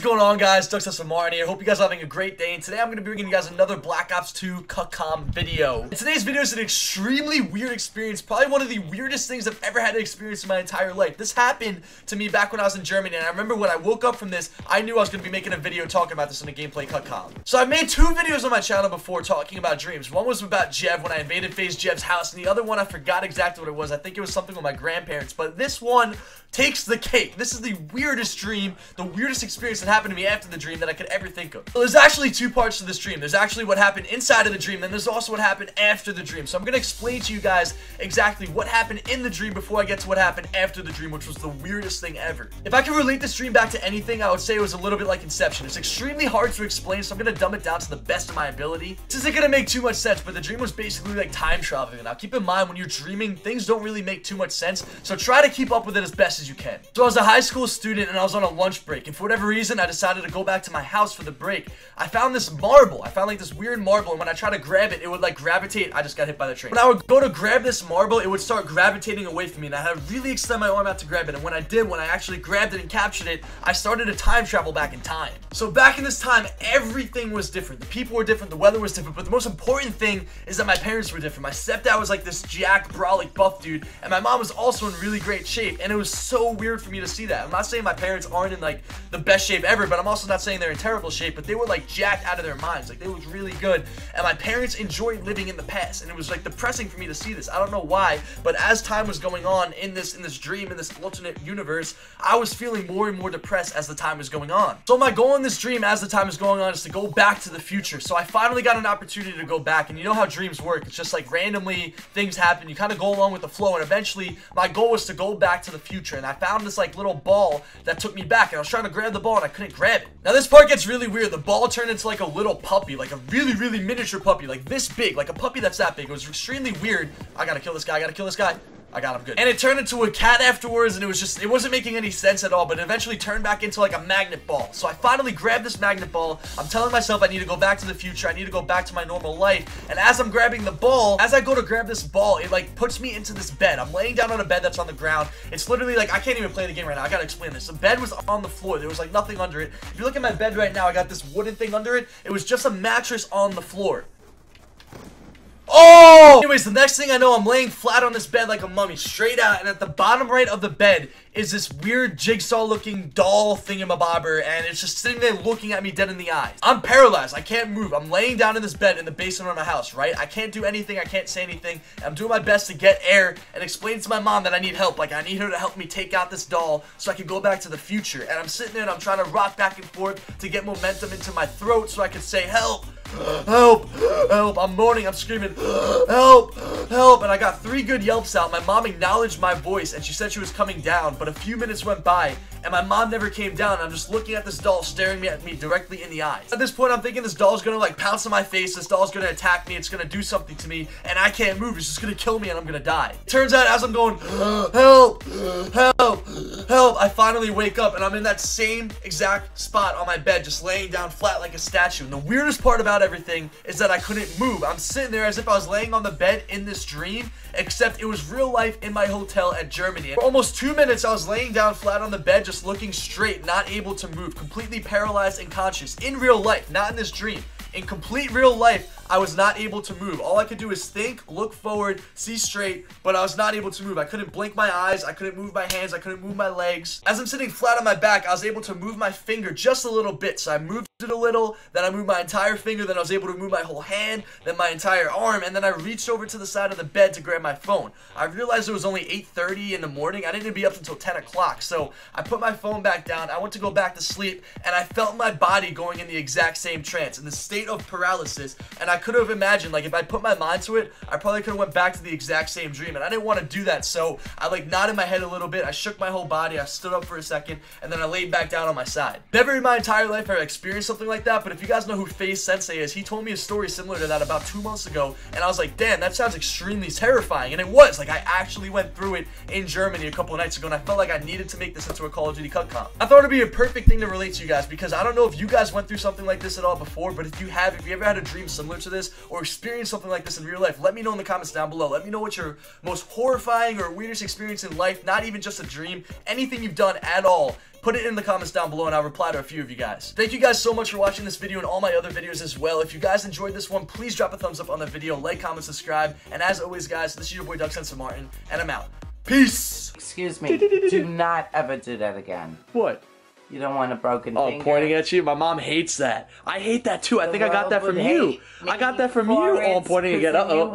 going on, guys? DuckSmart here. I hope you guys are having a great day, and today I'm going to be bringing you guys another Black Ops 2 CUTCOM video. And today's video is an extremely weird experience, probably one of the weirdest things I've ever had to experience in my entire life. This happened to me back when I was in Germany, and I remember when I woke up from this, I knew I was going to be making a video talking about this in a gameplay CUTCOM. So I've made two videos on my channel before talking about dreams. One was about Jev, when I invaded FaZe Jev's house, and the other one I forgot exactly what it was. I think it was something with my grandparents, but this one takes the cake. This is the weirdest dream, the weirdest experience that happened to me after the dream that I could ever think of. So there's actually two parts to this dream. There's actually what happened inside of the dream, then there's also what happened after the dream. So I'm gonna explain to you guys exactly what happened in the dream before I get to what happened after the dream, which was the weirdest thing ever. If I could relate this dream back to anything, I would say it was a little bit like Inception. It's extremely hard to explain, so I'm gonna dumb it down to the best of my ability. This isn't gonna make too much sense, but the dream was basically like time traveling. Now keep in mind, when you're dreaming, things don't really make too much sense, so try to keep up with it as best as you can. So I was a high school student and I was on a lunch break, and for whatever reason I decided to go back to my house for the break. I found this marble. I found like this weird marble, and when I tried to grab it, it would like gravitate. I just got hit by the train. When I would go to grab this marble, it would start gravitating away from me, and I had to really extend my arm out to grab it. And when I did, when I actually grabbed it and captured it, I started to time travel back in time. So back in this time, everything was different. The people were different, the weather was different, but the most important thing is that my parents were different. My stepdad was like this jacked, brolic, buff dude, and my mom was also in really great shape, and it was so weird for me to see that. I'm not saying my parents aren't in like the best shape ever, but I'm also not saying they're in terrible shape, but they were like jacked out of their minds. Like, they looked really good, and my parents enjoyed living in the past, and it was like depressing for me to see this. I don't know why, but as time was going on in this dream, in this alternate universe, I was feeling more and more depressed as the time was going on. So my goal in this dream as the time is going on is to go back to the future. So I finally got an opportunity to go back, and you know how dreams work. It's just like randomly things happen. You kind of go along with the flow, and eventually my goal was to go back to the future, and I found this like little ball that took me back, and I was trying to grab the ball and I couldn't grab it. Now this part gets really weird. The ball turned into like a little puppy, like a really miniature puppy, like this big, like a puppy that's that big. It was extremely weird. I gotta kill this guy, I gotta kill this guy. I got him good. And it turned into a cat afterwards, and it wasn't making any sense at all, but it eventually turned back into like a magnet ball. So I finally grabbed this magnet ball. I'm telling myself I need to go back to the future. I need to go back to my normal life. And as I'm grabbing the ball, as I go to grab this ball, it like puts me into this bed. I'm laying down on a bed that's on the ground. It's literally like, I can't even play the game right now. I gotta explain this. The bed was on the floor. There was like nothing under it. If you look at my bed right now, I got this wooden thing under it. It was just a mattress on the floor. Oh! Anyways, the next thing I know, I'm laying flat on this bed like a mummy, straight out, and at the bottom right of the bed is this weird jigsaw-looking doll thingamabobber, and it's just sitting there looking at me dead in the eyes. I'm paralyzed. I can't move. I'm laying down in this bed in the basement of my house, right? I can't do anything. I can't say anything. I'm doing my best to get air and explain to my mom that I need help. Like, I need her to help me take out this doll so I can go back to the future. And I'm sitting there and I'm trying to rock back and forth to get momentum into my throat so I can say, help! Help! Help! I'm moaning, I'm screaming, help! Help! And I got 3 good yelps out. My mom acknowledged my voice, and she said she was coming down, but a few minutes went by, and my mom never came down. I'm just looking at this doll staring at me directly in the eyes. At this point, I'm thinking this doll's gonna like pounce on my face, this doll's gonna attack me, it's gonna do something to me, and I can't move. It's just gonna kill me, and I'm gonna die. Turns out, as I'm going, help! Help! Help! I finally wake up, and I'm in that same exact spot on my bed, just laying down flat like a statue. And the weirdest part about everything is that I couldn't move. I'm sitting there as if I was laying on the bed in this dream, except it was real life in my hotel at Germany. For almost 2 minutes, I was laying down flat on the bed, just looking straight, not able to move, completely paralyzed and conscious. In real life, not in this dream. In complete real life, I was not able to move. All I could do is think, look forward, see straight, but I was not able to move. I couldn't blink my eyes, I couldn't move my hands, I couldn't move my legs. As I'm sitting flat on my back, I was able to move my finger just a little bit. So I moved it a little, then I moved my entire finger, then I was able to move my whole hand, then my entire arm, and then I reached over to the side of the bed to grab my phone. I realized it was only 8:30 in the morning. I didn't be up until 10 o'clock, so I put my phone back down. I went to go back to sleep, and I felt my body going in the exact same trance, in the state of paralysis, and I could have imagined, like, if I put my mind to it, I probably could have went back to the exact same dream, and I didn't want to do that, so I like nodded my head a little bit, I shook my whole body, I stood up for a second, and then I laid back down on my side. Never in my entire life have I experienced something like that, but if you guys know who FaZe Censor is, he told me a story similar to that about 2 months ago, and I was like, damn, that sounds extremely terrifying, and it was. Like, I actually went through it in Germany a couple of nights ago, and I felt like I needed to make this into a Call of Duty CUTCOM. I thought it'd be a perfect thing to relate to you guys, because I don't know if you guys went through something like this at all before, but if you have, if you ever had a dream similar to this, or experienced something like this in real life, let me know in the comments down below. Let me know what your most horrifying or weirdest experience in life, not even just a dream, anything you've done at all, put it in the comments down below and I'll reply to a few of you guys. Thank you guys so much for watching this video and all my other videos as well. If you guys enjoyed this one, please drop a thumbs up on the video, like, comment, subscribe, and as always guys, this is your boy FaZe Censor Martin, and I'm out. Peace! Excuse me, do not ever do that again. What? You don't want a broken finger. Oh, pointing at you? My mom hates that. I hate that too. I think I got that from you. I got that from you. Oh, I'm pointing again. Uh-oh.